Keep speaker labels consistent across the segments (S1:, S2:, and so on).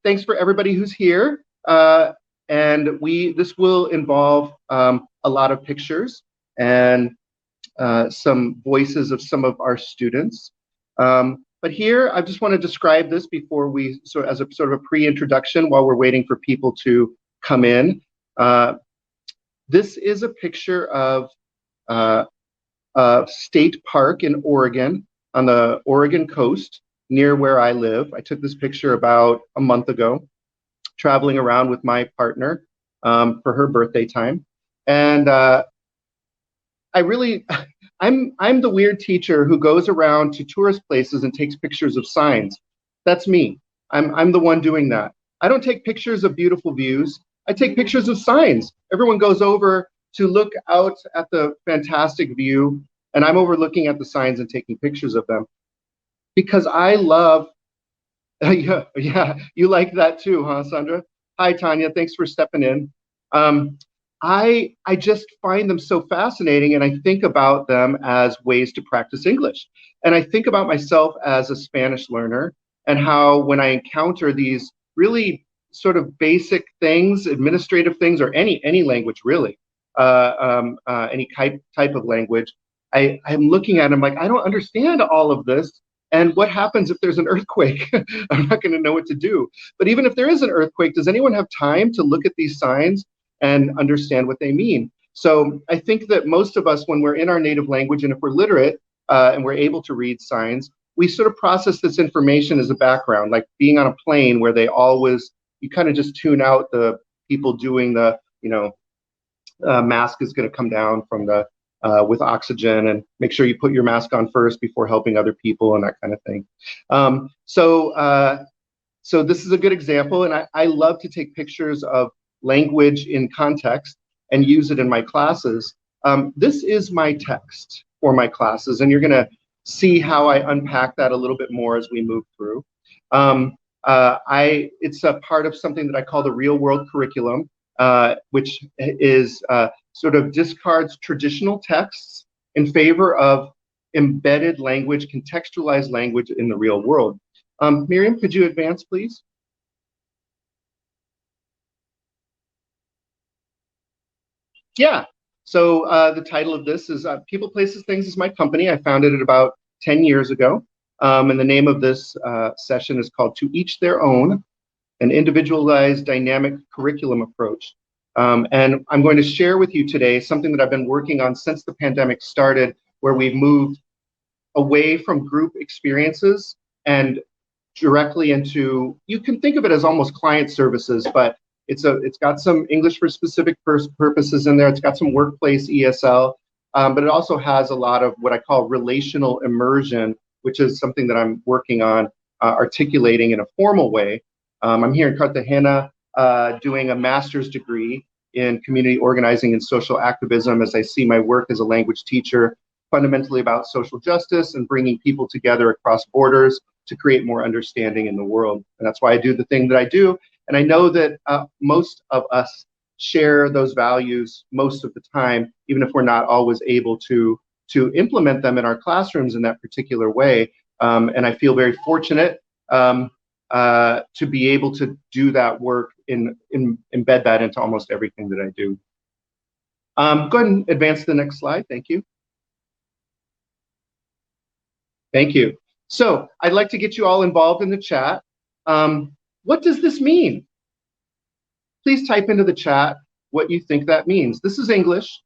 S1: Thanks for everybody who's here. And this will involve a lot of pictures and some voices of some of our students. But here, I just want to describe this before we, as a sort of a pre-introduction while we're waiting for people to come in. This is a picture of a state park in Oregon, on the Oregon coast, near where I live. I took this picture about a month ago, traveling around with my partner for her birthday time. And I'm the weird teacher who goes around to tourist places and takes pictures of signs. That's me. I'm the one doing that. I don't take pictures of beautiful views. I take pictures of signs. Everyone goes over to look out at the fantastic view, and I'm over looking at the signs and taking pictures of them. Because I love, yeah, you like that too, huh, Sandra? Hi, Tanya, thanks for stepping in. I just find them so fascinating, and I think about them as ways to practice English. And I think about myself as a Spanish learner and how when I encounter these really sort of basic things, administrative things, or any language really, any type of language, I'm looking at them like, I don't understand all of this. And what happens if there's an earthquake? I'm not going to know what to do. But even if there is an earthquake, does anyone have time to look at these signs and understand what they mean? So I think that most of us, when we're in our native language, and if we're literate and we're able to read signs, we sort of process this information as a background, like being on a plane where you kind of just tune out the people doing the, mask is going to come down from the, with oxygen, and make sure you put your mask on first before helping other people and that kind of thing. So this is a good example, and I love to take pictures of language in context and use it in my classes. This is my text for my classes, and you're going to see how I unpack that a little bit more as we move through. It's a part of something that I call the real world curriculum, which is sort of discards traditional texts in favor of embedded language, contextualized language in the real world. Miriam, could you advance, please? Yeah, so the title of this is People, Places, Things is my company. I founded it about 10 years ago. And the name of this session is called To Each Their Own, an Individualized Dynamic Curriculum Approach. And I'm going to share with you today something that I've been working on since the pandemic started, where we've moved away from group experiences and directly into, you can think of it as almost client services, but it's got some English for specific purposes in there. It's got some workplace ESL, but it also has a lot of what I call relational immersion, which is something that I'm working on articulating in a formal way. I'm here in Cartagena doing a master's degree in community organizing and social activism, as I see my work as a language teacher fundamentally about social justice and bringing people together across borders to create more understanding in the world. And that's why I do the thing that I do. And I know that most of us share those values most of the time, even if we're not always able to implement them in our classrooms in that particular way. And I feel very fortunate to be able to do that work embed that into almost everything that I do. Go ahead and advance to the next slide. Thank you. Thank you. So I'd like to get you all involved in the chat. What does this mean? Please type into the chat what you think that means. This is English.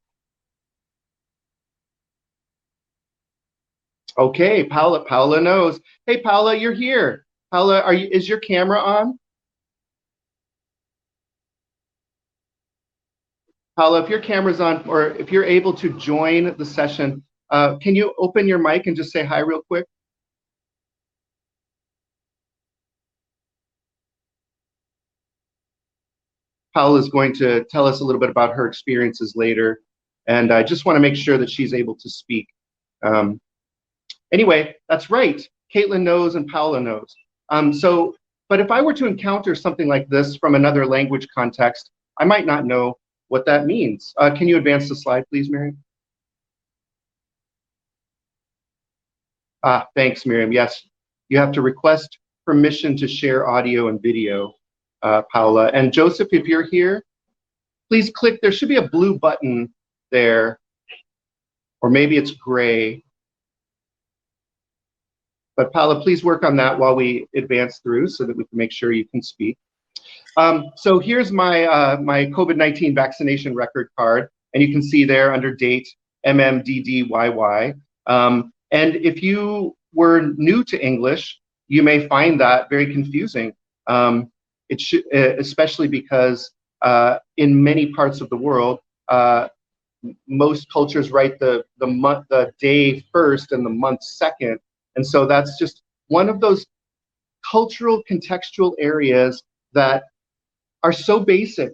S1: Okay, Paula knows. Hey, Paula, you're here. Paula, is your camera on? Paula, if your camera's on, or if you're able to join the session, can you open your mic and just say hi real quick? Paula is going to tell us a little bit about her experiences later, and I just want to make sure that she's able to speak. Anyway, that's right. Caitlin knows and Paula knows. But if I were to encounter something like this from another language context, I might not know what that means. Can you advance the slide, please, Miriam? Thanks, Miriam. Yes, you have to request permission to share audio and video, Paula. And Joseph, if you're here, please click. There should be a blue button there, or maybe it's gray. But Paula, please work on that while we advance through so that we can make sure you can speak. So here's my, my COVID-19 vaccination record card, and you can see there under date MMDDYY. And if you were new to English, you may find that very confusing. It should, especially because in many parts of the world, most cultures write the day first and the month second. And so that's just one of those cultural contextual areas that are so basic,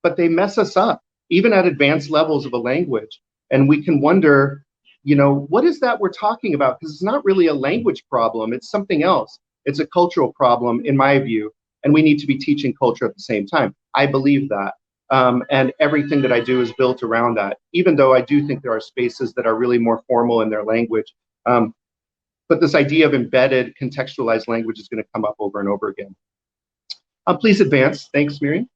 S1: but they mess us up, even at advanced levels of a language. And we can wonder, you know, what is that we're talking about? Because it's not really a language problem, it's something else. It's a cultural problem, in my view, and we need to be teaching culture at the same time. I believe that. And everything that I do is built around that, even though I do think there are spaces that are really more formal in their language. But this idea of embedded contextualized language is going to come up over and over again. Please advance. Thanks, Miriam.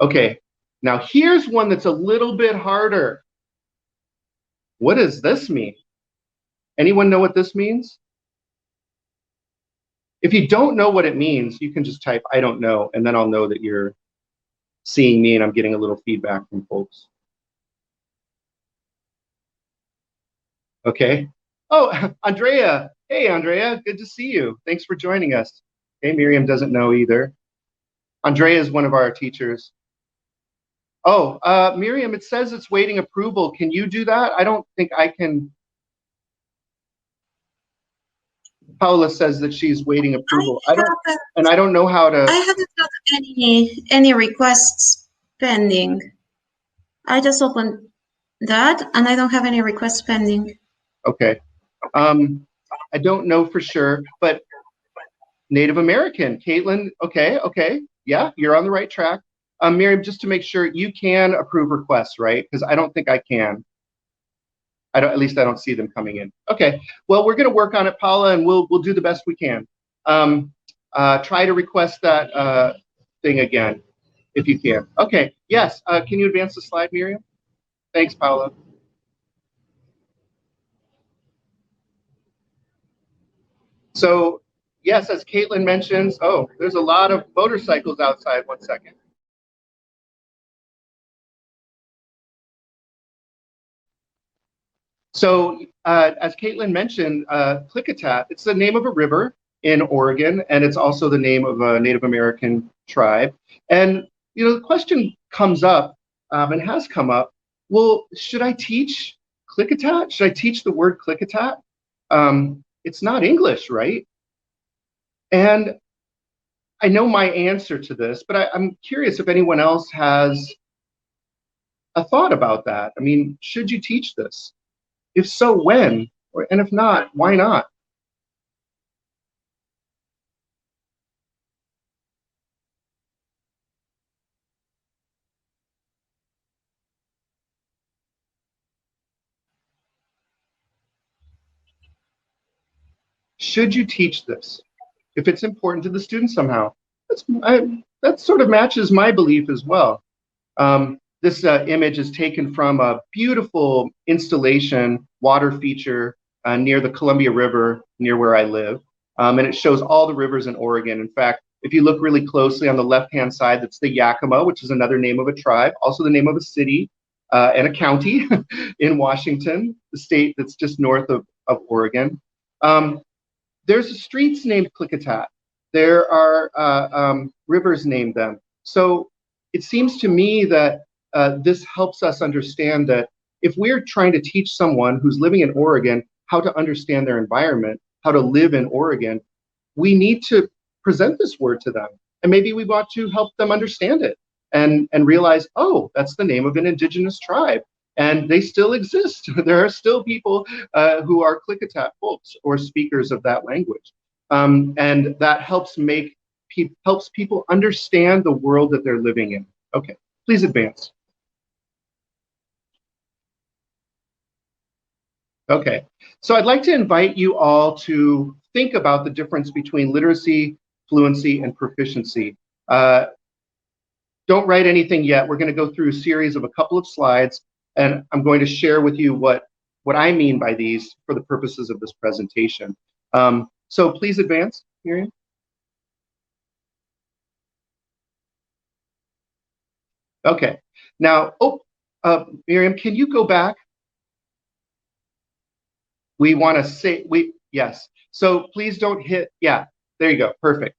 S1: Okay, now here's one that's a little bit harder. What does this mean? Anyone know what this means? If you don't know what it means, you can just type, I don't know, and then I'll know that you're seeing me and I'm getting a little feedback from folks. Okay. Oh, Andrea. Hey, Andrea, good to see you. Thanks for joining us. Okay, Miriam doesn't know either. Andrea is one of our teachers. Oh, Miriam, it says it's waiting approval. Can you do that? I don't think I can. Paula says that she's waiting approval. I don't know how to.
S2: I haven't got any requests pending. I just opened that and I don't have any requests pending.
S1: Okay. I don't know for sure, but Native American, Caitlin, okay. Yeah, you're on the right track. Miriam, just to make sure, you can approve requests, right? Because I don't think I can. At least I don't see them coming in. Okay, well, we're gonna work on it, Paula, and we'll do the best we can. Try to request that thing again, if you can. Okay, yes, can you advance the slide, Miriam? Thanks, Paula. So, yes, as Caitlin mentions, oh, there's a lot of motorcycles outside. 1 second. So, as Caitlin mentioned, Klickitat, it's the name of a river in Oregon, and it's also the name of a Native American tribe. And, you know, the question comes up, and has come up, well, should I teach Klickitat? Should I teach the word Klickitat? It's not English, right? And I know my answer to this, but I'm curious if anyone else has a thought about that. I mean, should you teach this? If so, when? And if not, why not? Should you teach this if it's important to the student somehow? That sort of matches my belief as well. This image is taken from a beautiful installation water feature near the Columbia River, near where I live. And it shows all the rivers in Oregon. In fact, if you look really closely on the left-hand side, that's the Yakima, which is another name of a tribe, also the name of a city and a county in Washington, the state that's just north of Oregon. There's streets named Klickitat. There are rivers named them. So it seems to me that this helps us understand that if we're trying to teach someone who's living in Oregon how to understand their environment, how to live in Oregon, we need to present this word to them. And maybe we want to help them understand it and realize, oh, that's the name of an indigenous tribe. And they still exist. There are still people who are Klickitat folks or speakers of that language. And that helps helps people understand the world that they're living in. Okay, please advance. Okay, so I'd like to invite you all to think about the difference between literacy, fluency, and proficiency. Don't write anything yet. We're going to go through a series of a couple of slides, and I'm going to share with you what I mean by these for the purposes of this presentation. So please advance, Miriam. Okay. Now, Miriam, can you go back? We want to say, yes. So please don't hit, yeah, there you go, perfect.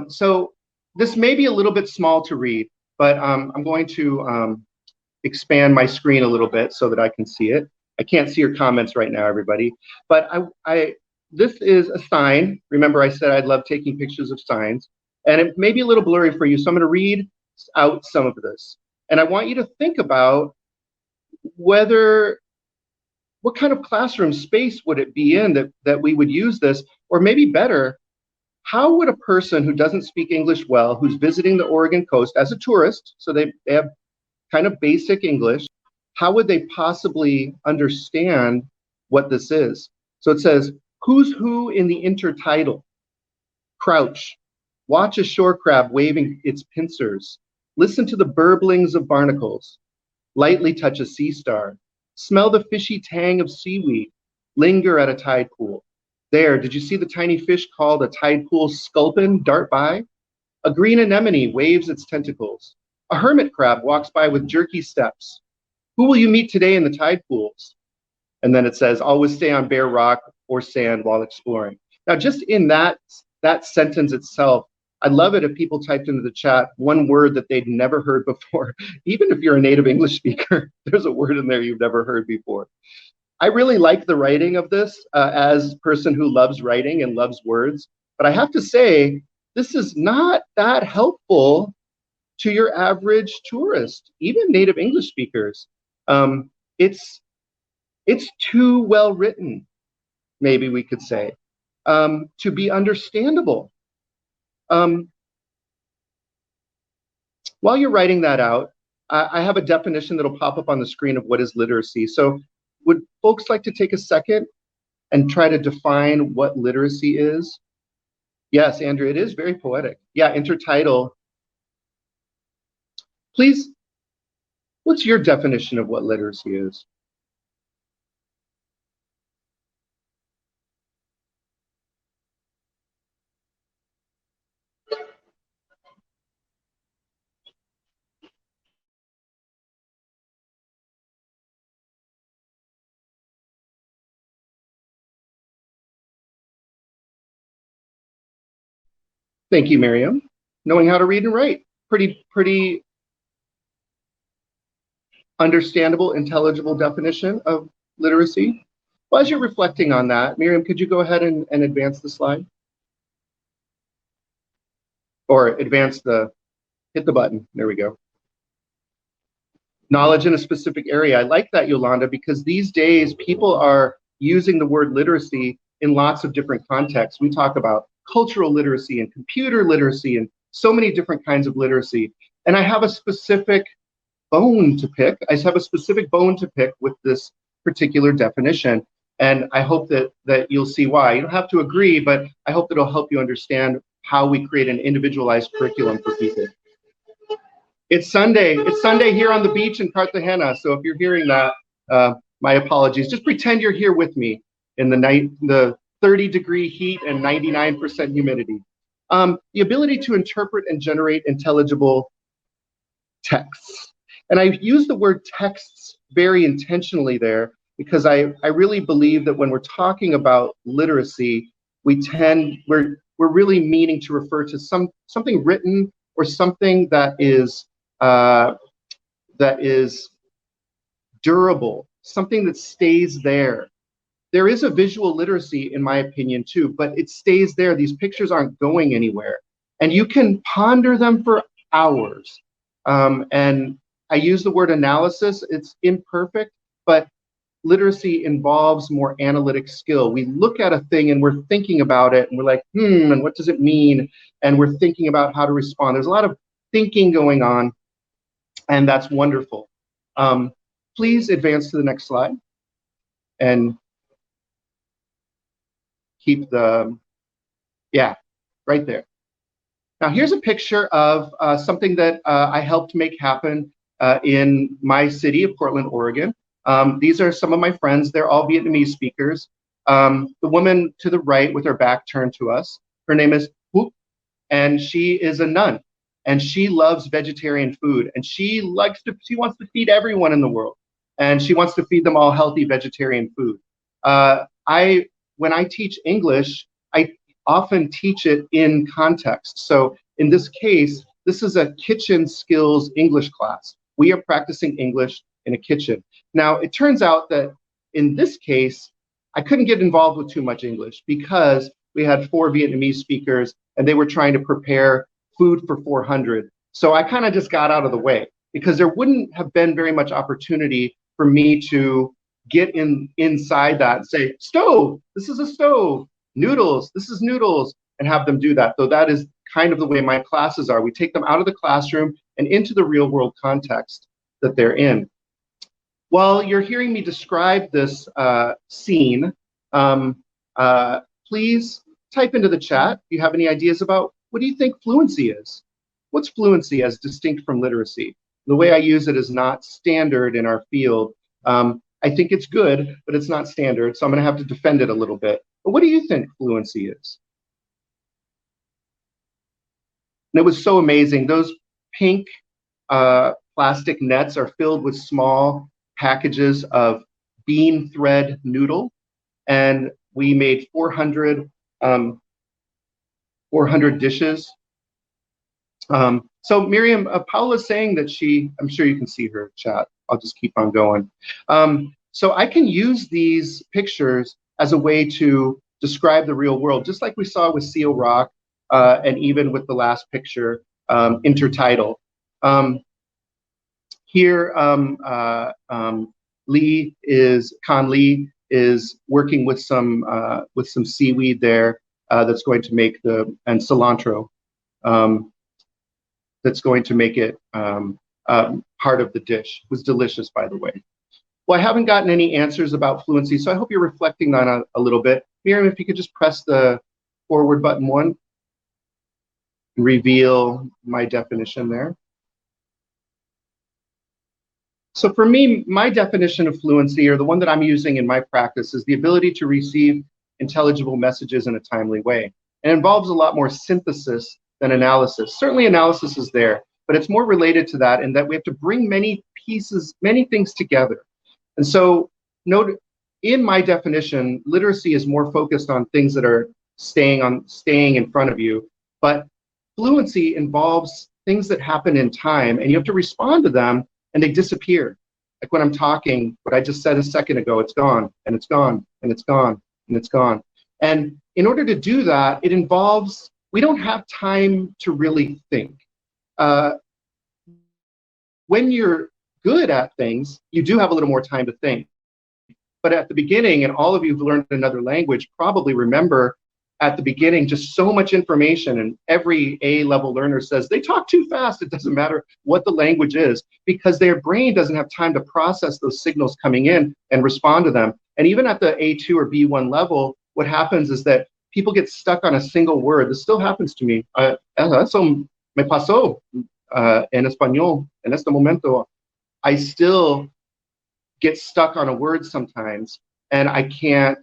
S1: So this may be a little bit small to read, but I'm going to expand my screen a little bit so that I can see it. I can't see your comments right now, everybody, but this is a sign. Remember, I said I'd love taking pictures of signs, and it may be a little blurry for you, so I'm going to read out some of this. And I want you to think about what kind of classroom space would it be in that we would use this, or maybe better, how would a person who doesn't speak English well, who's visiting the Oregon coast as a tourist, so they have kind of basic English, how would they possibly understand what this is? So it says, who's who in the intertitle? Crouch, watch a shore crab waving its pincers, listen to the burblings of barnacles, lightly touch a sea star, smell the fishy tang of seaweed, linger at a tide pool. There, did you see the tiny fish called a tide pool sculpin dart by? A green anemone waves its tentacles. A hermit crab walks by with jerky steps. Who will you meet today in the tide pools? And then it says, always stay on bare rock or sand while exploring. Now, just in that sentence itself, I'd love it if people typed into the chat one word that they'd never heard before. Even if you're a native English speaker, there's a word in there you've never heard before. I really like the writing of this as a person who loves writing and loves words, but I have to say, this is not that helpful to your average tourist, even native English speakers. It's too well written, maybe we could say, to be understandable. While you're writing that out, I have a definition that'll pop up on the screen of what is literacy. So would folks like to take a second and try to define what literacy is? Yes, Andrew, it is very poetic. Yeah, intertitle. Please, what's your definition of what literacy is? Thank you, Miriam. Knowing how to read and write. Pretty understandable, intelligible definition of literacy. Well, as you're reflecting on that, Miriam, could you go ahead and advance the slide? Or hit the button. There we go. Knowledge in a specific area. I like that, Yolanda, because these days people are using the word literacy in lots of different contexts. We talk about cultural literacy and computer literacy and so many different kinds of literacy. And I have a specific bone to pick. I have a specific bone to pick with this particular definition. And I hope that you'll see why. You don't have to agree, but I hope that it'll help you understand how we create an individualized curriculum for people. It's Sunday. It's Sunday here on the beach in Cartagena. So if you're hearing that, my apologies. Just pretend you're here with me in the 30-degree heat and 99% humidity. The ability to interpret and generate intelligible texts. And I use the word texts very intentionally there because I really believe that when we're talking about literacy, we're really meaning to refer to something written or something that is durable, something that stays there. There is a visual literacy, in my opinion, too, but it stays there. These pictures aren't going anywhere. And you can ponder them for hours. And I use the word analysis. It's imperfect, but literacy involves more analytic skill. We look at a thing and we're thinking about it, and we're like, and what does it mean? And we're thinking about how to respond. There's a lot of thinking going on, and that's wonderful. Please advance to the next slide. And keep the, yeah, right there. Now here's a picture of something that I helped make happen in my city of Portland, Oregon. These are some of my friends. They're all Vietnamese speakers. The woman to the right with her back turned to us, her name is Hoop, and she is a nun. And she loves vegetarian food, and she wants to feed everyone in the world, and she wants to feed them all healthy vegetarian food. When I teach English, I often teach it in context. So in this case, this is a kitchen skills English class. We are practicing English in a kitchen. Now, it turns out that in this case, I couldn't get involved with too much English because we had 4 Vietnamese speakers and they were trying to prepare food for 400. So I kind of just got out of the way because there wouldn't have been very much opportunity for me to get inside that and say, stove, this is a stove, noodles, this is noodles, and have them do that. So that is kind of the way my classes are. We take them out of the classroom and into the real world context that they're in. While you're hearing me describe this scene, please type into the chat if you have any ideas about what do you think fluency is? What's fluency as distinct from literacy? The way I use it is not standard in our field. I think it's good, but it's not standard, so I'm going to have to defend it a little bit. But what do you think fluency is? And it was so amazing. Those pink plastic nets are filled with small packages of bean thread noodle, and we made 400 dishes. So Miriam, Paula's saying that I'm sure you can see her chat. I'll just keep on going. So I can use these pictures as a way to describe the real world, just like we saw with Seal Rock and even with the last picture, intertidal. Here, Con Lee is working with some seaweed there that's going to make and cilantro that's going to make it part of the dish. It was delicious, by the way. Well, I haven't gotten any answers about fluency, so I hope you're reflecting on it a little bit. Miriam, if you could just press the forward button 1, reveal my definition there. So for me, my definition of fluency, or the one that I'm using in my practice, is the ability to receive intelligible messages in a timely way. And it involves a lot more synthesis than analysis. Certainly analysis is there, but it's more related to that in that we have to bring many things together. And so note, in my definition, literacy is more focused on things that are staying in front of you, but fluency involves things that happen in time, and you have to respond to them, and they disappear. Like when I'm talking, what I just said a second ago, it's gone, and it's gone, and it's gone, and it's gone. And in order to do that, it involves, we don't have time to really think. When you're good at things, you do have a little more time to think. But at the beginning, and all of you who've learned another language probably remember at the beginning just so much information, and every A-level learner says they talk too fast. It doesn't matter what the language is, because their brain doesn't have time to process those signals coming in and respond to them. And even at the A2 or B1 level, what happens is that people get stuck on a single word. This still happens to me. Eso me pasó en español en este momento. I still get stuck on a word sometimes, and I can't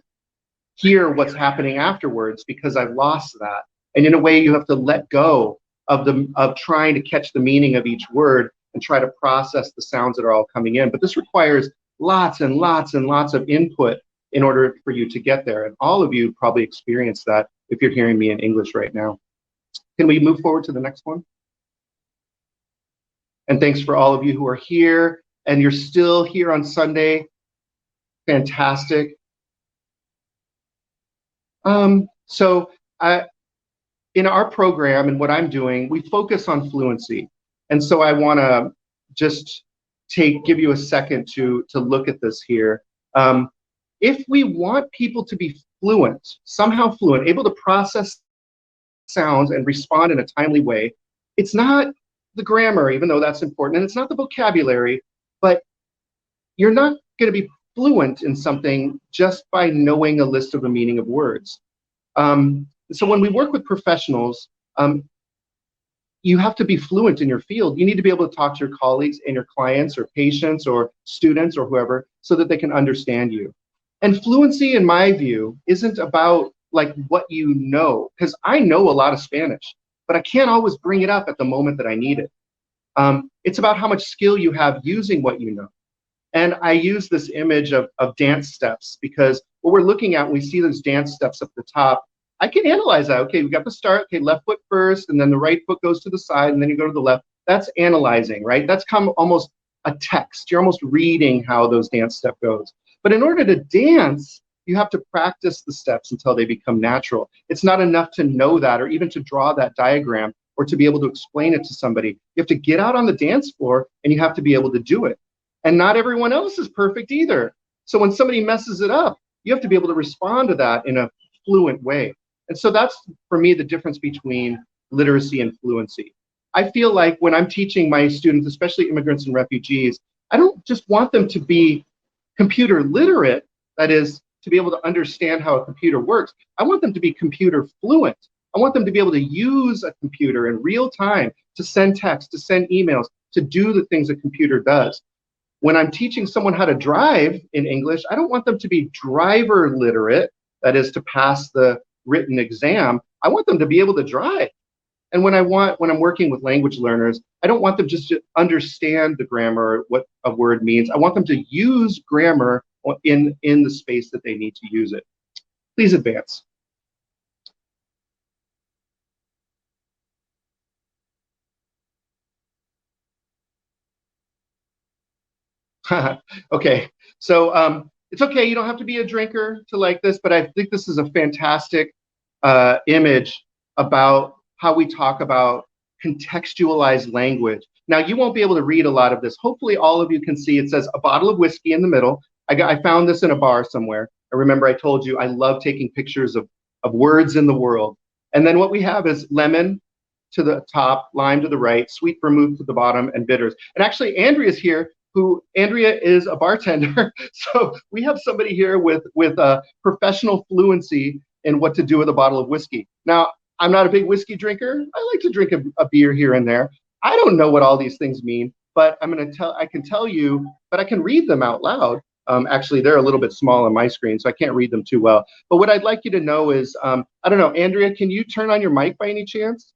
S1: hear what's happening afterwards because I've lost that. And in a way, you have to let go of trying to catch the meaning of each word and try to process the sounds that are all coming in. But this requires lots and lots and lots of input in order for you to get there. And all of you probably experience that if you're hearing me in English right now. Can we move forward to the next one? And thanks for all of you who are here, and you're still here on Sunday. Fantastic. So in our program and what I'm doing, we focus on fluency. And so I want to just give you a second to look at this here. If we want people to be fluent, somehow fluent, able to process sounds and respond in a timely way, it's not the grammar, even though that's important, and it's not the vocabulary, but you're not going to be fluent in something just by knowing a list of the meaning of words. So when we work with professionals, you have to be fluent in your field. You need to be able to talk to your colleagues and your clients or patients or students or whoever so that they can understand you. And fluency, in my view, isn't about like what you know, because I know a lot of Spanish, but I can't always bring it up at the moment that I need it. It's about how much skill you have using what you know. And I use this image of dance steps because what we're looking at when we see those dance steps up the top, I can analyze that. Okay, we got the start. Okay, left foot first, and then the right foot goes to the side, and then you go to the left. That's analyzing, right? That's come almost a text. You're almost reading how those dance step goes. But in order to dance, you have to practice the steps until they become natural. It's not enough to know that or even to draw that diagram or to be able to explain it to somebody. You have to get out on the dance floor and you have to be able to do it. And not everyone else is perfect either. So when somebody messes it up, you have to be able to respond to that in a fluent way. And so that's, for me, the difference between literacy and fluency. I feel like when I'm teaching my students, especially immigrants and refugees, I don't just want them to be computer literate, that is, to be able to understand how a computer works. I want them to be computer fluent. I want them to be able to use a computer in real time to send text, to send emails, to do the things a computer does. When I'm teaching someone how to drive in English, I don't want them to be driver literate, that is, to pass the written exam. I want them to be able to drive. And when I'm working with language learners, I don't want them just to understand the grammar, what a word means. I want them to use grammar in the space that they need to use it. Please advance. Okay, so it's okay, you don't have to be a drinker to like this, but I think this is a fantastic image about how we talk about contextualized language. Now, you won't be able to read a lot of this. Hopefully, all of you can see it says a bottle of whiskey in the middle. I found this in a bar somewhere. I remember I told you I love taking pictures of words in the world. And then what we have is lemon to the top, lime to the right, sweet vermouth to the bottom, and bitters. And actually, Andrea's here. Andrea is a bartender, so we have somebody here with a professional fluency in what to do with a bottle of whiskey. Now, I'm not a big whiskey drinker. I like to drink a beer here and there. I don't know what all these things mean, but I can tell you, but I can read them out loud. Actually, they're a little bit small on my screen, so I can't read them too well. But what I'd like you to know is, I don't know, Andrea, can you turn on your mic by any chance?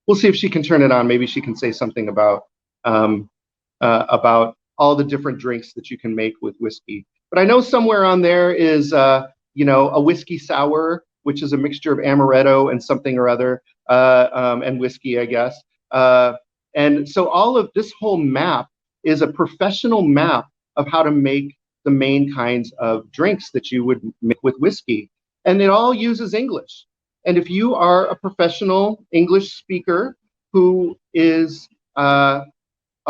S1: We'll see if she can turn it on. Maybe she can say something about all the different drinks that you can make with whiskey. But I know somewhere on there is, a whiskey sour, which is a mixture of amaretto and something or other, and whiskey, I guess. And so all of this whole map is a professional map of how to make the main kinds of drinks that you would make with whiskey. And it all uses English. And if you are a professional English speaker who is a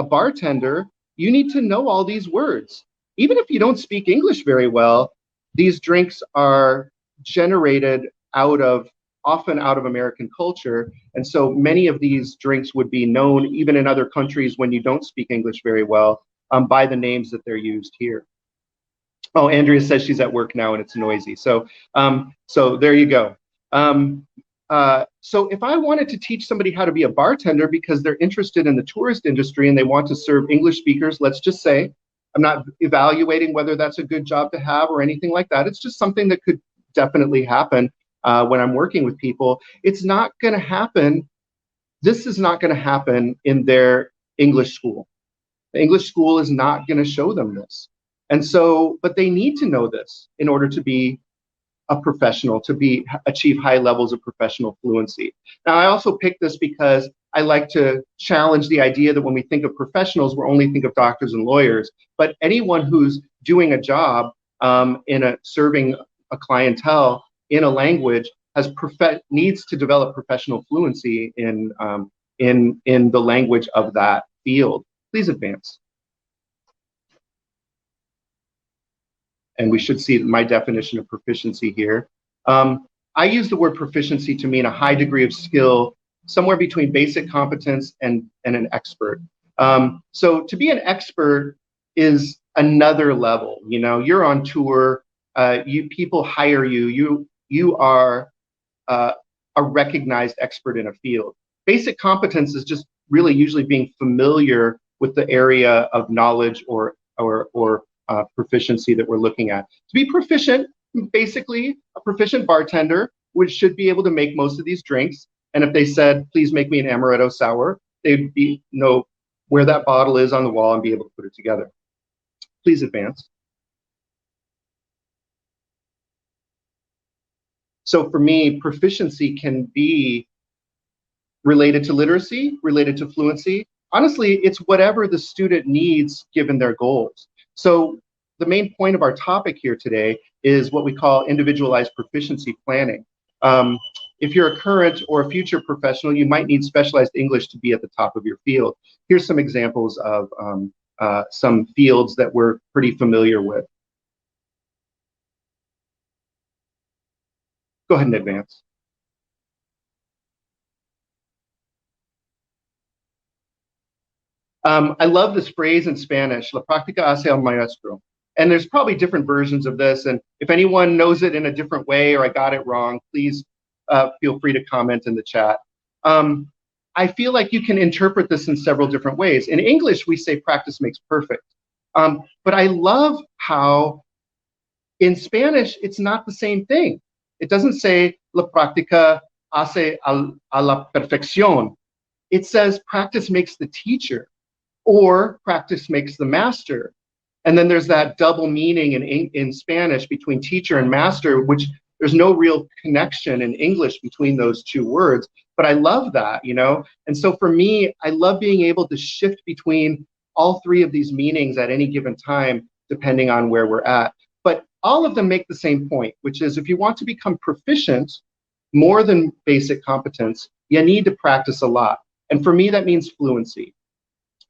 S1: bartender, you need to know all these words. Even if you don't speak English very well, these drinks are generated often out of American culture. And so many of these drinks would be known even in other countries when you don't speak English very well by the names that they're used here. Oh, Andrea says she's at work now and it's noisy. So there you go. So if I wanted to teach somebody how to be a bartender because they're interested in the tourist industry and they want to serve English speakers, let's just say, I'm not evaluating whether that's a good job to have or anything like that. It's just something that could definitely happen when I'm working with people. It's not going to happen. This is not going to happen in their English school. The English school is not going to show them this. And so, but they need to know this in order to be a professional, to achieve high levels of professional fluency. Now, I also picked this because I like to challenge the idea that when we think of professionals, we only think of doctors and lawyers, but anyone who's doing a job serving a clientele in a language needs to develop professional fluency in the language of that field. Please advance. And we should see my definition of proficiency here. I use the word proficiency to mean a high degree of skill, somewhere between basic competence and an expert. So to be an expert is another level. You're on tour, People hire you. You are a recognized expert in a field. Basic competence is just really usually being familiar with the area of knowledge or proficiency that we're looking at. To be proficient, basically, a proficient bartender should be able to make most of these drinks. And if they said, please make me an amaretto sour, they'd know where that bottle is on the wall and be able to put it together. Please advance. So for me, proficiency can be related to literacy, related to fluency. Honestly, it's whatever the student needs given their goals. So the main point of our topic here today is what we call individualized proficiency planning. If you're a current or a future professional, you might need specialized English to be at the top of your field. Here's some examples of some fields that we're pretty familiar with. Go ahead and advance. I love this phrase in Spanish, la práctica hace al maestro. And there's probably different versions of this. And if anyone knows it in a different way or I got it wrong, please feel free to comment in the chat. I feel like you can interpret this in several different ways. In English, we say practice makes perfect. But I love how in Spanish, it's not the same thing. It doesn't say la práctica hace a la perfección. It says practice makes the teacher or practice makes the master. And then there's that double meaning in Spanish between teacher and master, which there's no real connection in English between those two words. But I love that, you know? And so for me, I love being able to shift between all three of these meanings at any given time, depending on where we're at. But all of them make the same point, which is if you want to become proficient, more than basic competence, you need to practice a lot. And for me, that means fluency.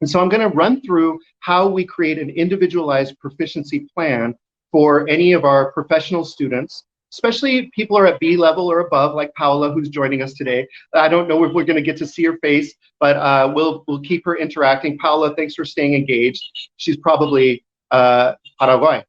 S1: And so I'm going to run through how we create an individualized proficiency plan for any of our professional students, especially people who are at B level or above, like Paula, who's joining us today. I don't know if we're going to get to see her face, but we'll keep her interacting. Paula, thanks for staying engaged. She's probably Paraguay.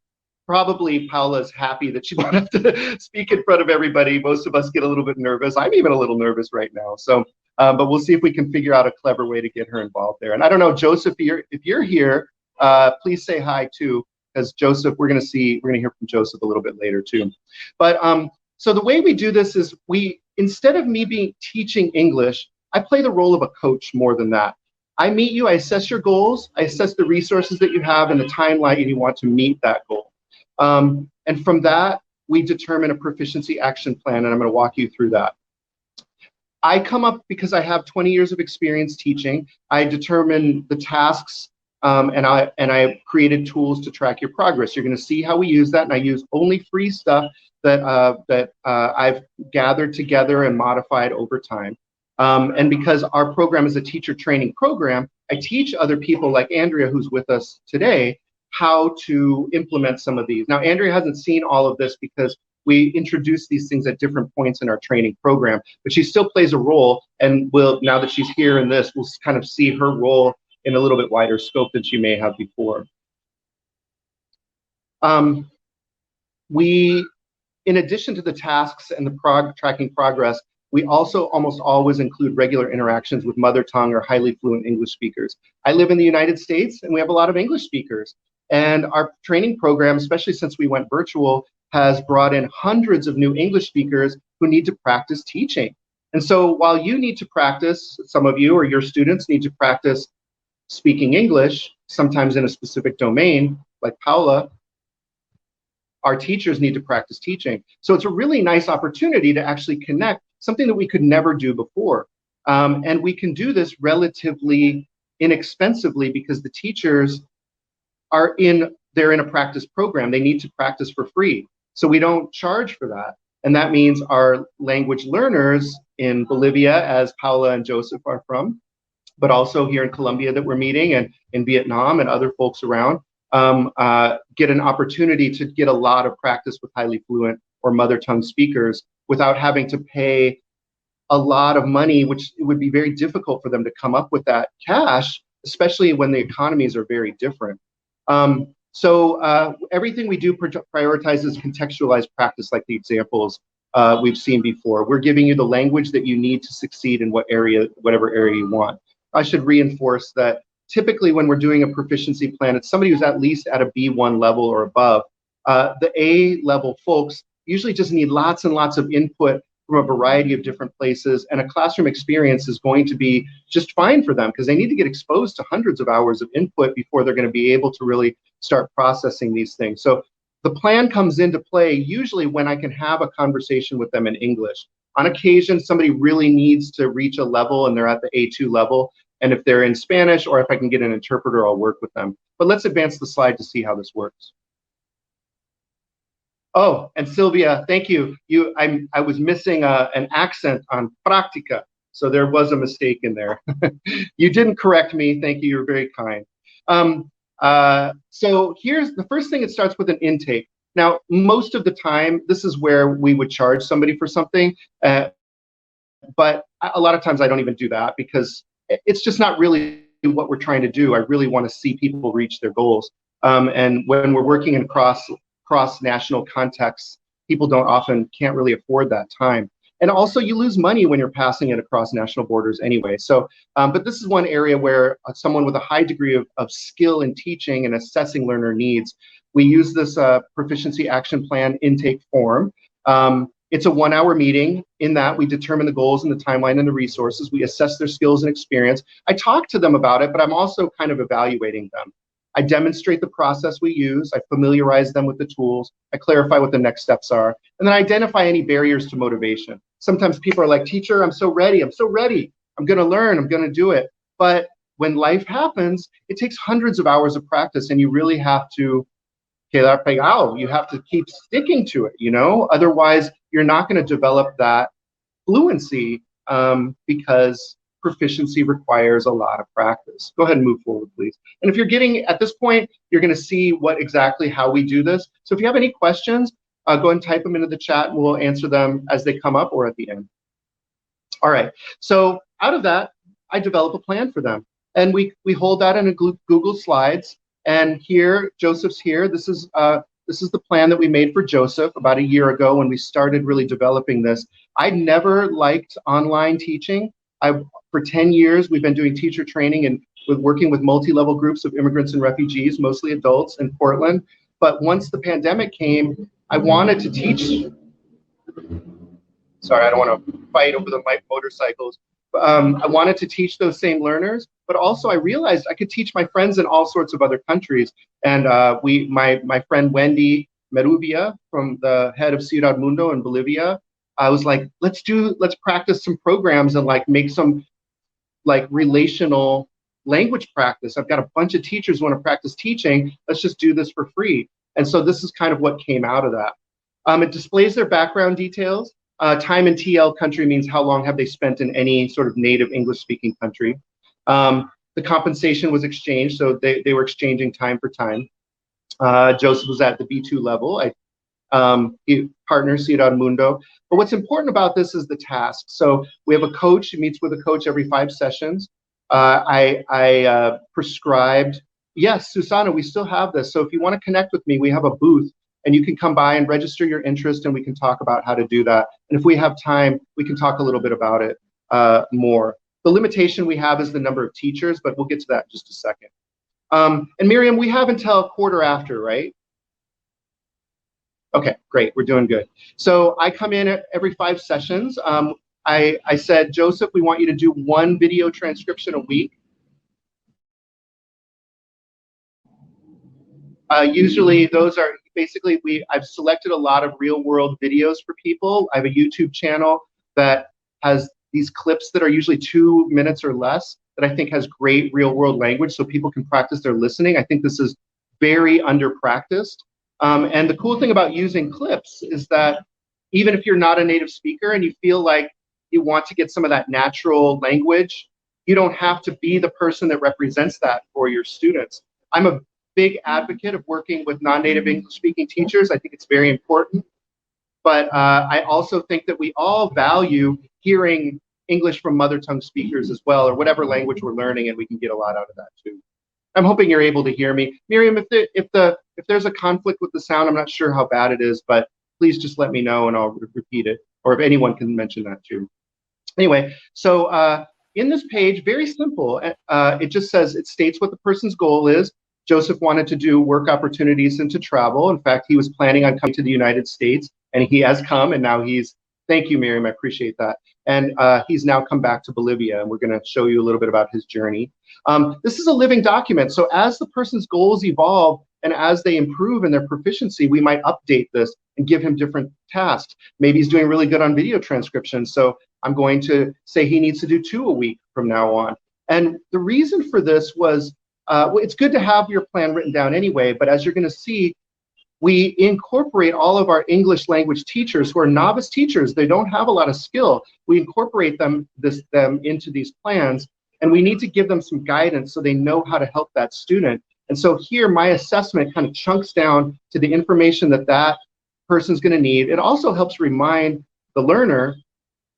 S1: Probably Paula's happy that she won't have to speak in front of everybody. Most of us get a little bit nervous. I'm even a little nervous right now. So, but we'll see if we can figure out a clever way to get her involved there. And I don't know, Joseph, if you're here, please say hi too, because Joseph, we're gonna hear from Joseph a little bit later too. But so the way we do this is instead of me teaching English, I play the role of a coach more than that. I meet you, I assess your goals, I assess the resources that you have and the timeline you want to meet that goal. And from that, we determine a proficiency action plan, and I'm going to walk you through that. I come up because I have 20 years of experience teaching. I determine the tasks, and I created tools to track your progress. You're going to see how we use that, and I use only free stuff that I've gathered together and modified over time. And because our program is a teacher training program, I teach other people like Andrea, who's with us today, how to implement some of these. Now, Andrea hasn't seen all of this because we introduce these things at different points in our training program, but she still plays a role, and now that she's here in this, we'll kind of see her role in a little bit wider scope than she may have before. In addition to the tasks and the tracking progress, we also almost always include regular interactions with mother tongue or highly fluent English speakers. I live in the United States, and we have a lot of English speakers. And our training program, especially since we went virtual, has brought in hundreds of new English speakers who need to practice teaching. And so while you need to practice, some of you or your students need to practice speaking English, sometimes in a specific domain, like Paula, our teachers need to practice teaching. So it's a really nice opportunity to actually connect, something that we could never do before. And we can do this relatively inexpensively because the teachers they're in a practice program. They need to practice for free. So we don't charge for that. And that means our language learners in Bolivia, as Paula and Joseph are from, but also here in Colombia that we're meeting, and in Vietnam and other folks around, get an opportunity to get a lot of practice with highly fluent or mother tongue speakers without having to pay a lot of money, which it would be very difficult for them to come up with that cash, especially when the economies are very different. So everything we do prioritizes contextualized practice, like the examples we've seen before. We're giving you the language that you need to succeed in whatever area you want. I should reinforce that typically when we're doing a proficiency plan, it's somebody who's at least at a B1 level or above. The A level folks usually just need lots and lots of input from a variety of different places, and a classroom experience is going to be just fine for them because they need to get exposed to hundreds of hours of input before they're going to be able to really start processing these things. So the plan comes into play usually when I can have a conversation with them in English. On occasion, somebody really needs to reach a level and they're at the A2 level, and if they're in Spanish or if I can get an interpreter, I'll work with them. But let's advance the slide to see how this works. Oh, and Sylvia, thank you. I was missing an accent on práctica, so there was a mistake in there. You didn't correct me. Thank you. You're very kind. So here's the first thing. It starts with an intake. Now, most of the time, this is where we would charge somebody for something, but a lot of times I don't even do that because it's just not really what we're trying to do. I really want to see people reach their goals. And when we're working in cross-national contexts, people can't really afford that time. And also you lose money when you're passing it across national borders anyway. So, but this is one area where someone with a high degree of skill in teaching and assessing learner needs, we use this proficiency action plan intake form. It's a 1-hour meeting. In that, we determine the goals and the timeline and the resources. We assess their skills and experience. I talk to them about it, but I'm also kind of evaluating them. I demonstrate the process we use. I familiarize them with the tools. I clarify what the next steps are. And then I identify any barriers to motivation. Sometimes people are like, teacher, I'm so ready. I'm so ready. I'm going to learn. I'm going to do it. But when life happens, it takes hundreds of hours of practice, and you really have to quedar pegado. You have to keep sticking to it, you know? Otherwise, you're not going to develop that fluency because proficiency requires a lot of practice. Go ahead and move forward, please. And if you're getting, at this point, you're going to see how we do this. So if you have any questions, go ahead and type them into the chat and we'll answer them as they come up or at the end. All right, so out of that, I develop a plan for them. And we hold that in a Google Slides. And here, Joseph's here. This is the plan that we made for Joseph about a year ago when we started really developing this. I never liked online teaching. For 10 years, we've been doing teacher training and working with multi-level groups of immigrants and refugees, mostly adults in Portland. But once the pandemic came, I wanted to teach. Sorry, I don't want to fight over the motorcycles. I wanted to teach those same learners, but also I realized I could teach my friends in all sorts of other countries. And my friend Wendy Merubia, from the head of Ciudad Mundo in Bolivia, I was like, let's practice some programs and like make some like relational language practice. I've got a bunch of teachers who want to practice teaching. Let's just do this for free. And so this is kind of what came out of that. It displays their background details. Time in TL country means how long have they spent in any sort of native English-speaking country. The compensation was exchanged, so they were exchanging time for time. Joseph was at the B2 level. He partners Ciudad Mundo. But what's important about this is the task. So we have a coach who meets with a coach every 5 sessions. I prescribed, yes, Susana, we still have this. So if you want to connect with me, we have a booth and you can come by and register your interest and we can talk about how to do that. And if we have time, we can talk a little bit about it more. The limitation we have is the number of teachers, but we'll get to that in just a second. And Miriam, we have until quarter after, right? Okay, great, we're doing good. So I come in every 5 sessions. I said, Joseph, we want you to do 1 video transcription a week. Usually those are basically, I've selected a lot of real world videos for people. I have a YouTube channel that has these clips that are usually 2 minutes or less that I think has great real world language so people can practice their listening. I think this is very under practiced. And the cool thing about using clips is that even if you're not a native speaker and you feel like you want to get some of that natural language, you don't have to be the person that represents that for your students. I'm a big advocate of working with non-native English-speaking teachers. I think it's very important. But I also think that we all value hearing English from mother tongue speakers as well, or whatever language we're learning, and we can get a lot out of that too. I'm hoping you're able to hear me. Miriam, if the If there's a conflict with the sound, I'm not sure how bad it is, but please just let me know and I'll repeat it, or if anyone can mention that too. Anyway, so in this page, very simple, it just says, it states what the person's goal is. Joseph wanted to do work opportunities and to travel. In fact, he was planning on coming to the United States, and he has come, and now he's, thank you, Miriam, I appreciate that. And he's now come back to Bolivia, and we're going to show you a little bit about his journey. This is a living document, so as the person's goals evolve and as they improve in their proficiency, we might update this and give him different tasks. Maybe he's doing really good on video transcription, so I'm going to say he needs to do 2 a week from now on. And the reason for this was, well, it's good to have your plan written down anyway, but as you're going to see, we incorporate all of our English language teachers who are novice teachers. They don't have a lot of skill. We incorporate them into these plans, and we need to give them some guidance so they know how to help that student. And so here, my assessment kind of chunks down to the information that that person's going to need. It also helps remind the learner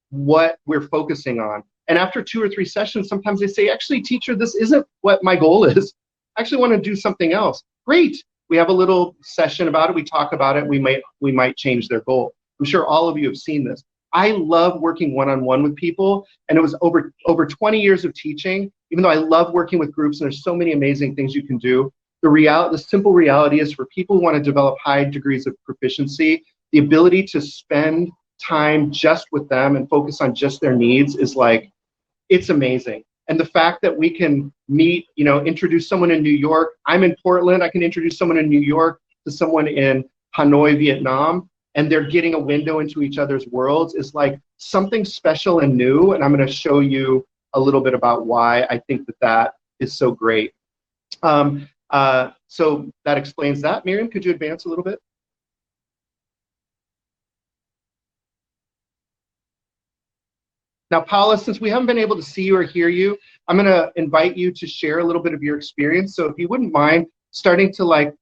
S1: what we're focusing on. And after 2 or 3 sessions, sometimes they say, actually, teacher, this isn't what my goal is. I actually want to do something else. Great. We have a little session about it. We talk about it. We might change their goal. I'm sure all of you have seen this. I love working one-on-one with people, and it was over 20 years of teaching. Even though I love working with groups, and there's so many amazing things you can do, the simple reality is for people who want to develop high degrees of proficiency, the ability to spend time just with them and focus on just their needs is like, it's amazing. And the fact that we can meet, introduce someone in New York. I'm in Portland. I can introduce someone in New York to someone in Hanoi, Vietnam, and they're getting a window into each other's worlds is like something special and new. And I'm going to show you a little bit about why I think that is so great. So that explains that. Miriam, could you advance a little bit? Now, Paula, since we haven't been able to see you or hear you, I'm going to invite you to share a little bit of your experience. So if you wouldn't mind starting to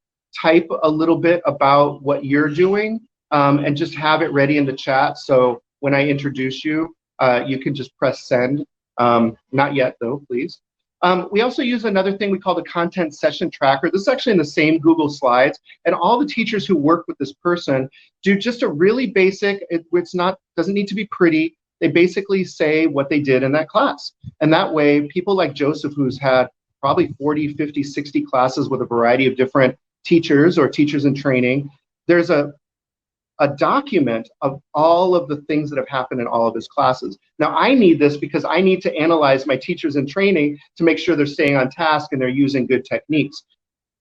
S1: type a little bit about what you're doing and just have it ready in the chat. So when I introduce you, you can just press send. Not yet, though, please. We also use another thing we call the content session tracker. This is actually in the same Google Slides. And all the teachers who work with this person do just a really basic, doesn't need to be pretty. They basically say what they did in that class. And that way, people like Joseph, who's had probably 40, 50, 60 classes with a variety of different teachers or teachers in training, there's a document of all of the things that have happened in all of his classes. Now, I need this because I need to analyze my teachers in training to make sure they're staying on task and they're using good techniques.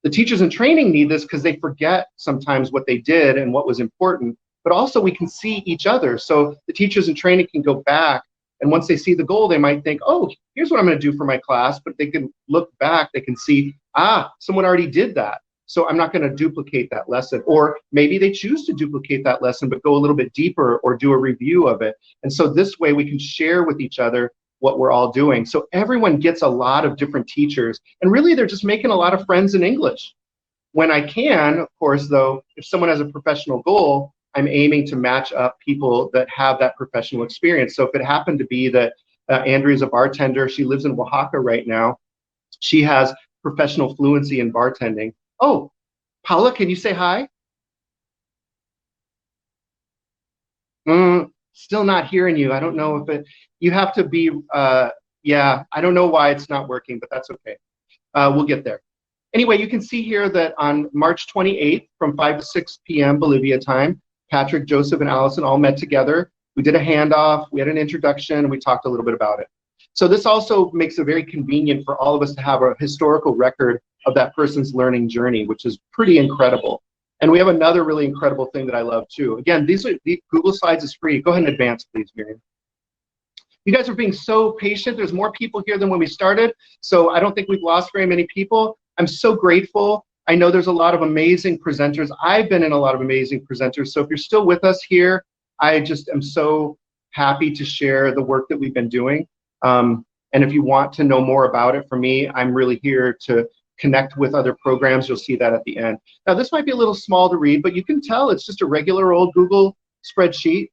S1: The teachers in training need this because they forget sometimes what they did and what was important. But also we can see each other. So the teachers in training can go back, and once they see the goal, they might think, oh, here's what I'm going to do for my class. But they can look back, they can see, someone already did that. So I'm not going to duplicate that lesson. Or maybe they choose to duplicate that lesson, but go a little bit deeper or do a review of it. And so this way we can share with each other what we're all doing. So everyone gets a lot of different teachers. And really, they're just making a lot of friends in English. When I can, of course, though, if someone has a professional goal, I'm aiming to match up people that have that professional experience. So if it happened to be that Andrea's a bartender, she lives in Oaxaca right now, she has professional fluency in bartending. Oh, Paula, can you say hi? Still not hearing you. I don't know if you have to be, yeah, I don't know why it's not working, but that's okay. We'll get there. Anyway, you can see here that on March 28th from 5 to 6 p.m. Bolivia time, Patrik, Joseph, and Allison all met together. We did a handoff, we had an introduction, and we talked a little bit about it. So this also makes it very convenient for all of us to have a historical record of that person's learning journey, which is pretty incredible. And we have another really incredible thing that I love too. Again, the Google Slides is free. Go ahead and advance, please, Miriam. You guys are being so patient. There's more people here than when we started, so I don't think we've lost very many people. I'm so grateful. I know there's a lot of amazing presenters. I've been in a lot of amazing presenters. So if you're still with us here, I just am so happy to share the work that we've been doing. And if you want to know more about it from me, I'm really here to connect with other programs. You'll see that at the end. Now, this might be a little small to read, but you can tell it's just a regular old Google spreadsheet.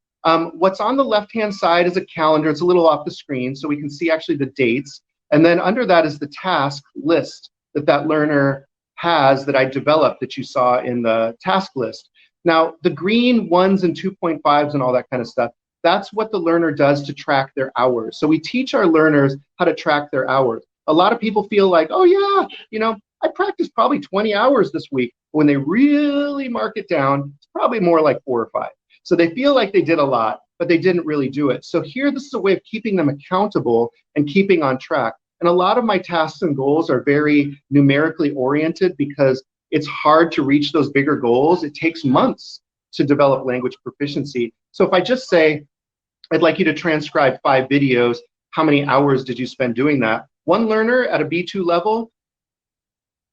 S1: What's on the left-hand side is a calendar. It's a little off the screen, so we can see actually the dates. And then under that is the task list that learner has that I developed that you saw in the task list. Now, the green 1s and 2.5s and all that kind of stuff, that's what the learner does to track their hours. So we teach our learners how to track their hours. A lot of people feel like, oh yeah, you know, I practiced probably 20 hours this week. When they really mark it down, it's probably more like 4 or 5. So they feel like they did a lot, but they didn't really do it. So here, this is a way of keeping them accountable and keeping on track. And a lot of my tasks and goals are very numerically oriented because it's hard to reach those bigger goals. It takes months to develop language proficiency. So if I just say, I'd like you to transcribe 5 videos, how many hours did you spend doing that? One learner at a B2 level,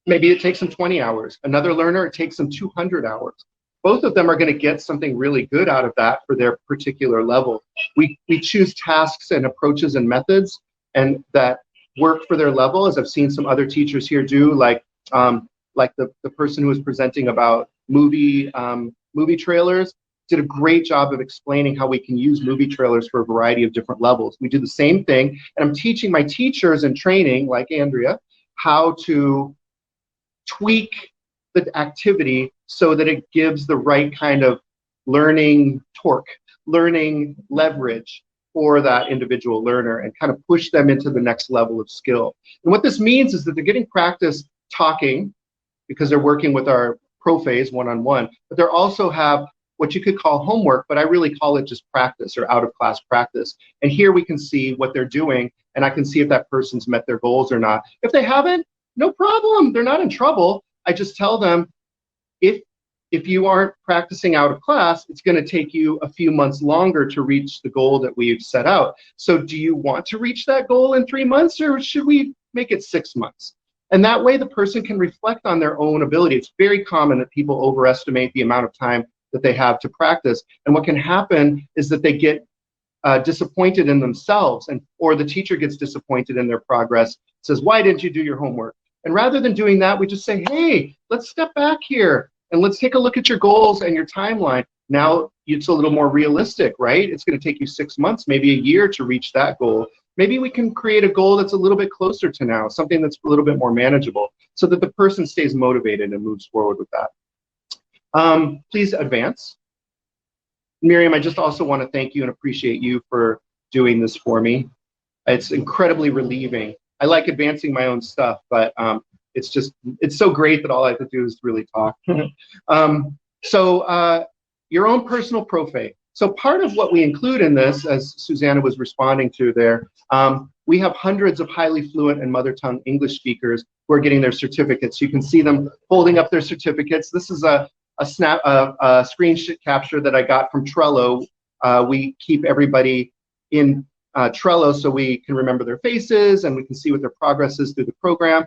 S1: maybe it takes them 20 hours. Another learner, it takes them 200 hours. Both of them are going to get something really good out of that for their particular level. We choose tasks and approaches and methods and that work for their level, as I've seen some other teachers here do, like the person who was presenting about movie trailers did a great job of explaining how we can use movie trailers for a variety of different levels. We do the same thing, and I'm teaching my teachers in training, like Andrea, how to tweak the activity so that it gives the right kind of learning torque, learning leverage for that individual learner and kind of push them into the next level of skill. And what this means is that they're getting practice talking because they're working with our pro-phase one-on-one, but they also have what you could call homework, but I really call it just practice or out-of-class practice. And here we can see what they're doing, and I can see if that person's met their goals or not. If they haven't, no problem. They're not in trouble. I just tell them, if you aren't practicing out of class, it's going to take you a few months longer to reach the goal that we've set out. So do you want to reach that goal in 3 months, or should we make it 6 months? And that way the person can reflect on their own ability. It's very common that people overestimate the amount of time that they have to practice. And what can happen is that they get disappointed in themselves, or the teacher gets disappointed in their progress, says, why didn't you do your homework? And rather than doing that, we just say, hey, let's step back here and let's take a look at your goals and your timeline. Now it's a little more realistic, right? It's going to take you 6 months, maybe a year to reach that goal. Maybe we can create a goal that's a little bit closer to now, something that's a little bit more manageable, so that the person stays motivated and moves forward with that. Please advance. Miriam, I just also want to thank you and appreciate you for doing this for me. It's incredibly relieving. I like advancing my own stuff, but it's so great that all I have to do is really talk. Your own personal profile. So part of what we include in this, as Susanna was responding to there, we have hundreds of highly fluent and mother tongue English speakers who are getting their certificates. You can see them holding up their certificates. This is a screen capture that I got from Trello. We keep everybody in Trello so we can remember their faces and we can see what their progress is through the program.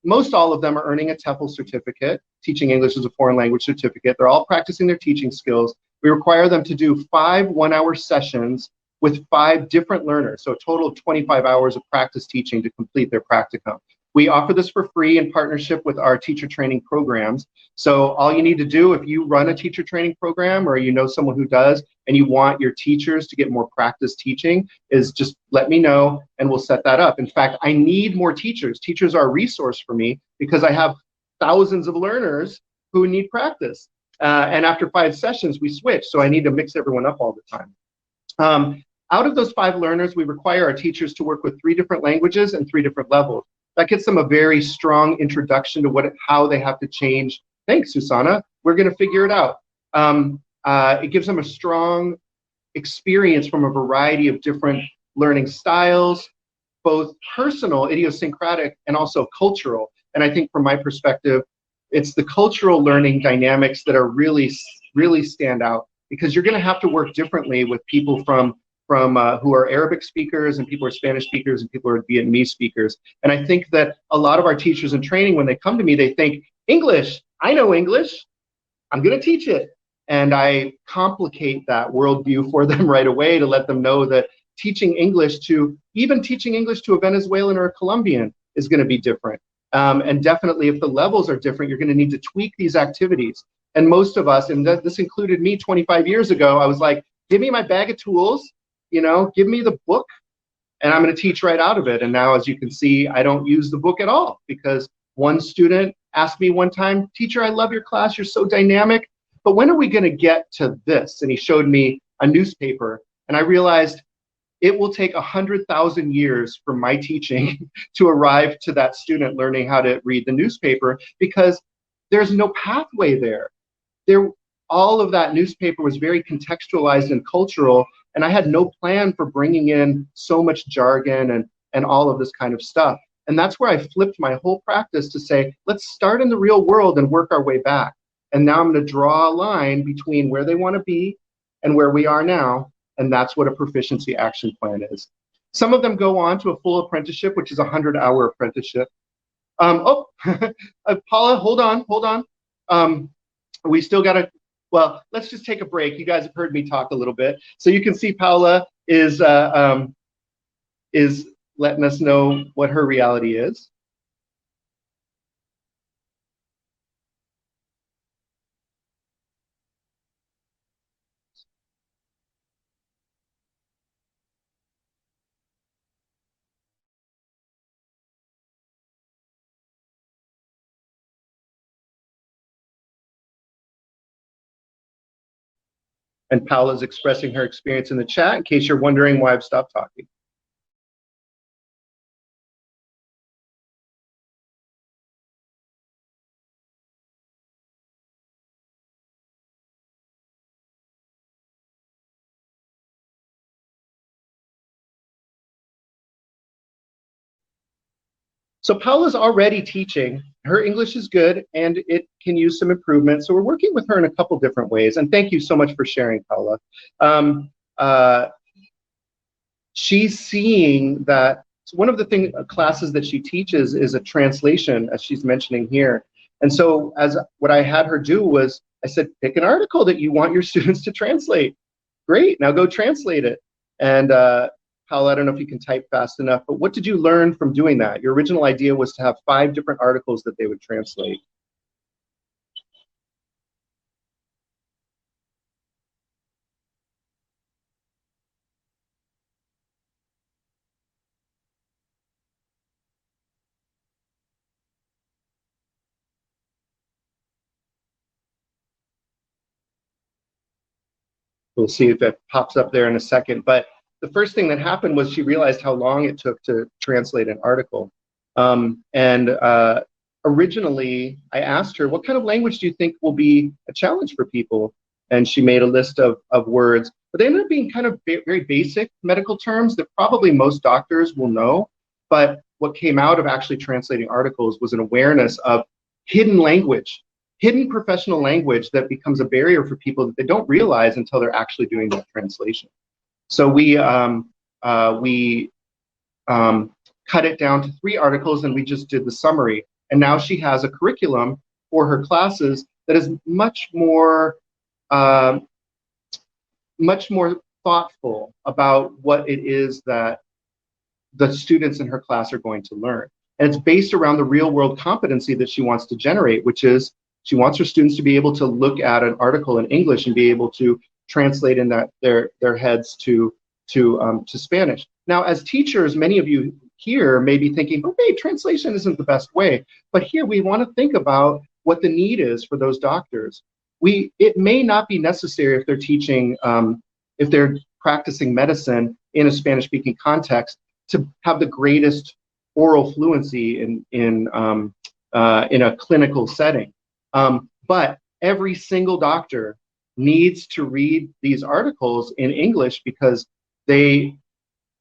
S1: Most all of them are earning a TEFL certificate, teaching English as a foreign language certificate. They're all practicing their teaching skills. We require them to do 5 one-hour sessions with 5 different learners, so a total of 25 hours of practice teaching to complete their practicum. We offer this for free in partnership with our teacher training programs. So all you need to do, if you run a teacher training program or you know someone who does and you want your teachers to get more practice teaching, is just let me know and we'll set that up. In fact, I need more teachers. Teachers are a resource for me because I have thousands of learners who need practice. And after 5 sessions, we switch. So I need to mix everyone up all the time. Out of those 5 learners, we require our teachers to work with 3 different languages and 3 different levels. That gets them a very strong introduction to how they have to change. Thanks, Susanna. We're going to figure it out. It gives them a strong experience from a variety of different learning styles, both personal, idiosyncratic, and also cultural. And I think from my perspective, it's the cultural learning dynamics that are really stand out, because you're going to have to work differently with people from who are Arabic speakers, and people who are Spanish speakers, and people who are Vietnamese speakers. And I think that a lot of our teachers in training, when they come to me, they think, English, I know English, I'm going to teach it. And I complicate that worldview for them right away to let them know that teaching English to a Venezuelan or a Colombian is going to be different. And definitely if the levels are different, you're going to need to tweak these activities. And most of us, and this included me 25 years ago, I was like, give me my bag of tools, give me the book, and I'm going to teach right out of it. And now, as you can see, I don't use the book at all, because One student asked me one time, "Teacher, I love your class, you're so dynamic, but when are we going to get to this?" And he showed me a newspaper, and I realized it will take 100,000 years for my teaching to arrive to that student learning how to read the newspaper, because there's no pathway there. All of that newspaper was very contextualized and cultural, and I had no plan for bringing in so much jargon and all of this kind of stuff. And that's where I flipped my whole practice to say, let's start in the real world and work our way back. And now I'm going to draw a line between where they want to be and where we are now, and that's what a proficiency action plan is. Some of them go on to a full apprenticeship, which is a 100-hour apprenticeship. Paula, hold on. We still got to, well, let's just take a break. You guys have heard me talk a little bit. So you can see Paula is letting us know what her reality is. And Paula's expressing her experience in the chat in case you're wondering why I've stopped talking. So Paula's already teaching. Her English is good and it can use some improvement. So we're working with her in a couple different ways. And thank you so much for sharing, Paula. She's seeing that one of the classes that she teaches is a translation, as she's mentioning here. And so what I had her do was, I said, pick an article that you want your students to translate. Great, now go translate it. And Paula, I don't know if you can type fast enough, but what did you learn from doing that? Your original idea was to have 5 different articles that they would translate. We'll see if it pops up there in a second. But the first thing that happened was she realized how long it took to translate an article. Originally, I asked her, what kind of language do you think will be a challenge for people? And she made a list of words, but they ended up being kind of very basic medical terms that probably most doctors will know. But what came out of actually translating articles was an awareness of hidden language, hidden professional language that becomes a barrier for people that they don't realize until they're actually doing that translation. So we cut it down to 3 articles and we just did the summary. And now she has a curriculum for her classes that is much more thoughtful about what it is that the students in her class are going to learn. And it's based around the real world competency that she wants to generate, which is she wants her students to be able to look at an article in English and be able to translate in their heads to Spanish. Now, as teachers, many of you here may be thinking, okay, translation isn't the best way. But here we want to think about what the need is for those doctors. It may not be necessary if they're teaching, if they're practicing medicine in a Spanish-speaking context to have the greatest oral fluency in a clinical setting. But every single doctor needs to read these articles in English because there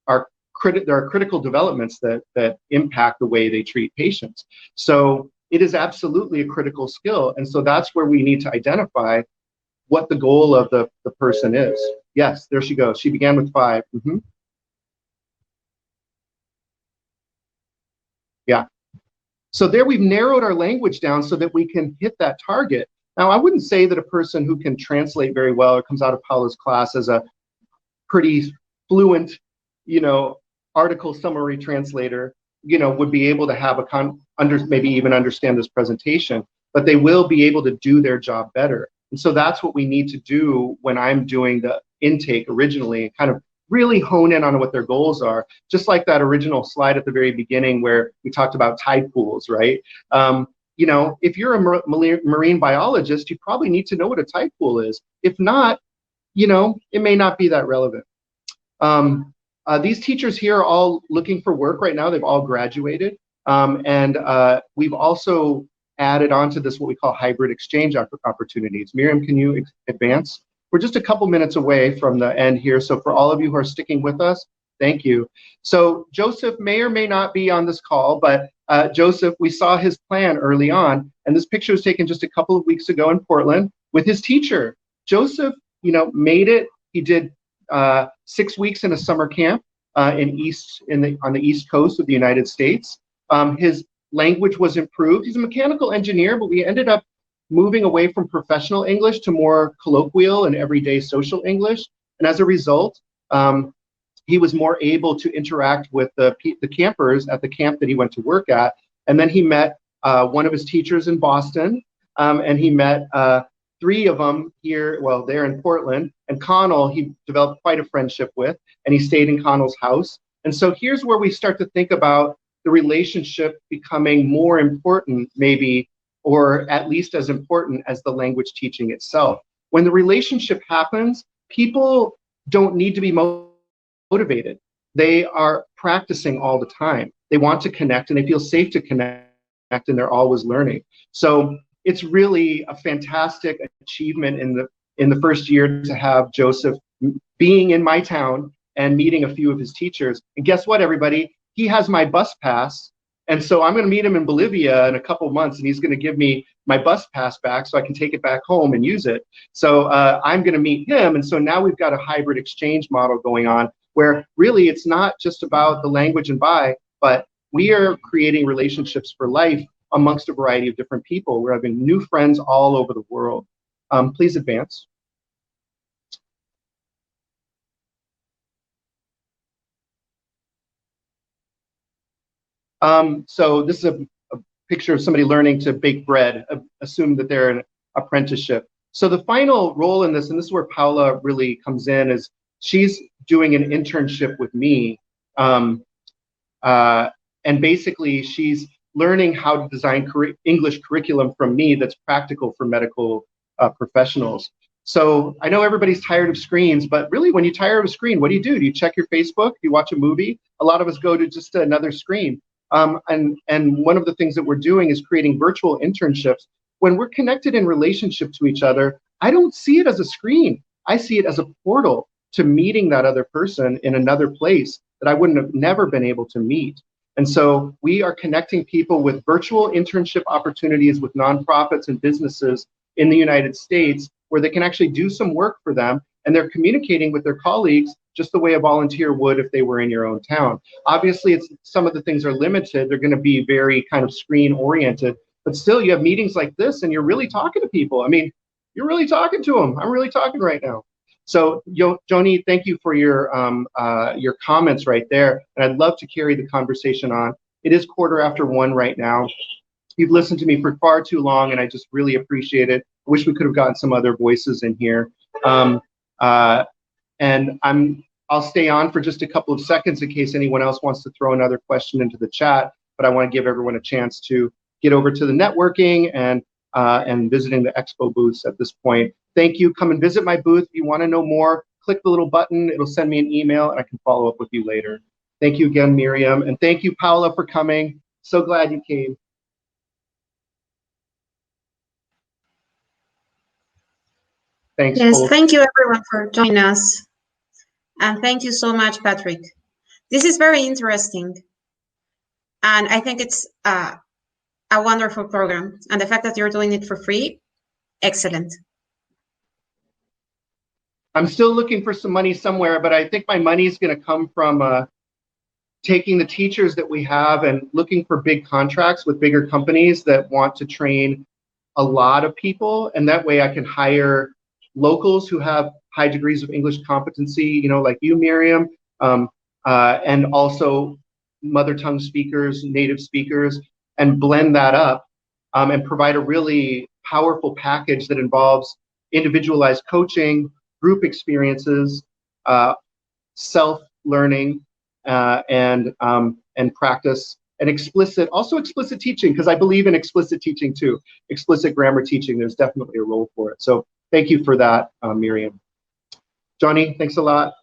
S1: are critical developments that impact the way they treat patients. So it is absolutely a critical skill. And so that's where we need to identify what the goal of the person is. Yes, there she goes. She began with 5. Yeah. So there we've narrowed our language down so that we can hit that target. Now, I wouldn't say that a person who can translate very well or comes out of Paula's class as a pretty fluent, article summary translator, would be able to have maybe even understand this presentation, but they will be able to do their job better. And so that's what we need to do when I'm doing the intake originally, kind of really hone in on what their goals are. Just like that original slide at the very beginning where we talked about tide pools, right? You know, if you're a marine biologist, you probably need to know what a tide pool is. If not, you know, it may not be that relevant. These teachers here are all looking for work right now. They've all graduated. And we've also added on to this what we call hybrid exchange opportunities. Miriam, can you advance? We're just a couple minutes away from the end here. So for all of you who are sticking with us, thank you. So Joseph may or may not be on this call, but Joseph, we saw his plan early on. And this picture was taken just a couple of weeks ago in Portland with his teacher. Joseph, you know, made it. He did 6 weeks in a summer camp on the East Coast of the United States. His language was improved. He's a mechanical engineer, but we ended up moving away from professional English to more colloquial and everyday social English. And as a result, he was more able to interact with the campers at the camp that he went to work at. And then he met one of his teachers in Boston, and he met 3 of them here, well, there in Portland. And Connell, he developed quite a friendship with, and he stayed in Connell's house. And so here's where we start to think about the relationship becoming more important, maybe, or at least as important as the language teaching itself. When the relationship happens, people don't need to be motivated. They are practicing all the time. They want to connect and they feel safe to connect, and they're always learning. So it's really a fantastic achievement in the first year to have Joseph being in my town and meeting a few of his teachers. And guess what, everybody? He has my bus pass. And so I'm going to meet him in Bolivia in a couple of months, and he's going to give me my bus pass back so I can take it back home and use it. So I'm going to meet him. And so now we've got a hybrid exchange model going on where really it's not just about the language and but we are creating relationships for life amongst a variety of different people. We're having new friends all over the world. Please advance. So this is a picture of somebody learning to bake bread, assume that they're in an apprenticeship. So the final role in this, and this is where Paula really comes in, is she's doing an internship with me. And basically she's learning how to design English curriculum from me that's practical for medical professionals. So I know everybody's tired of screens, but really when you're tired of a screen, what do? Do you check your Facebook? Do you watch a movie? A lot of us go to just another screen. And one of the things that we're doing is creating virtual internships. When we're connected in relationship to each other, I don't see it as a screen. I see it as a portal to meeting that other person in another place that I wouldn't have never been able to meet. And so we are connecting people with virtual internship opportunities with nonprofits and businesses in the United States where they can actually do some work for them, and they're communicating with their colleagues just the way a volunteer would if they were in your own town. Obviously, some of the things are limited. They're going to be very kind of screen oriented, but still you have meetings like this and you're really talking to people. I mean, you're really talking to them. I'm really talking right now. So Joni, thank you for your comments right there. And I'd love to carry the conversation on. It is 1:15 right now. You've listened to me for far too long and I just really appreciate it. I wish we could have gotten some other voices in here. And I'll stay on for just a couple of seconds in case anyone else wants to throw another question into the chat, but I want to give everyone a chance to get over to the networking and visiting the expo booths at this point. Thank you. Come and visit my booth. If you want to know more, click the little button. It'll send me an email and I can follow up with you later. Thank you again, Miriam. And thank you, Paula, for coming. So glad you came. Thanks.
S2: Yes,
S1: both.
S2: thank you everyone for joining us. And thank you so much, Patrik. This is very interesting. And I think it's a wonderful program. And the fact that you're doing it for free, excellent.
S1: I'm still looking for some money somewhere, but I think my money is going to come from taking the teachers that we have and looking for big contracts with bigger companies that want to train a lot of people. And that way I can hire locals who have high degrees of English competency, you know, like you, Miriam, and also mother tongue speakers, native speakers, and blend that up and provide a really powerful package that involves individualized coaching, group experiences, self-learning and practice, and also explicit teaching, because I believe in explicit teaching too. Explicit grammar teaching, there's definitely a role for it. So thank you for that, Miriam. Johnny, thanks a lot.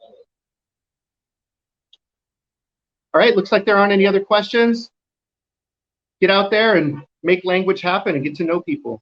S1: All right, looks like there aren't any other questions. Get out there and make language happen and get to know people.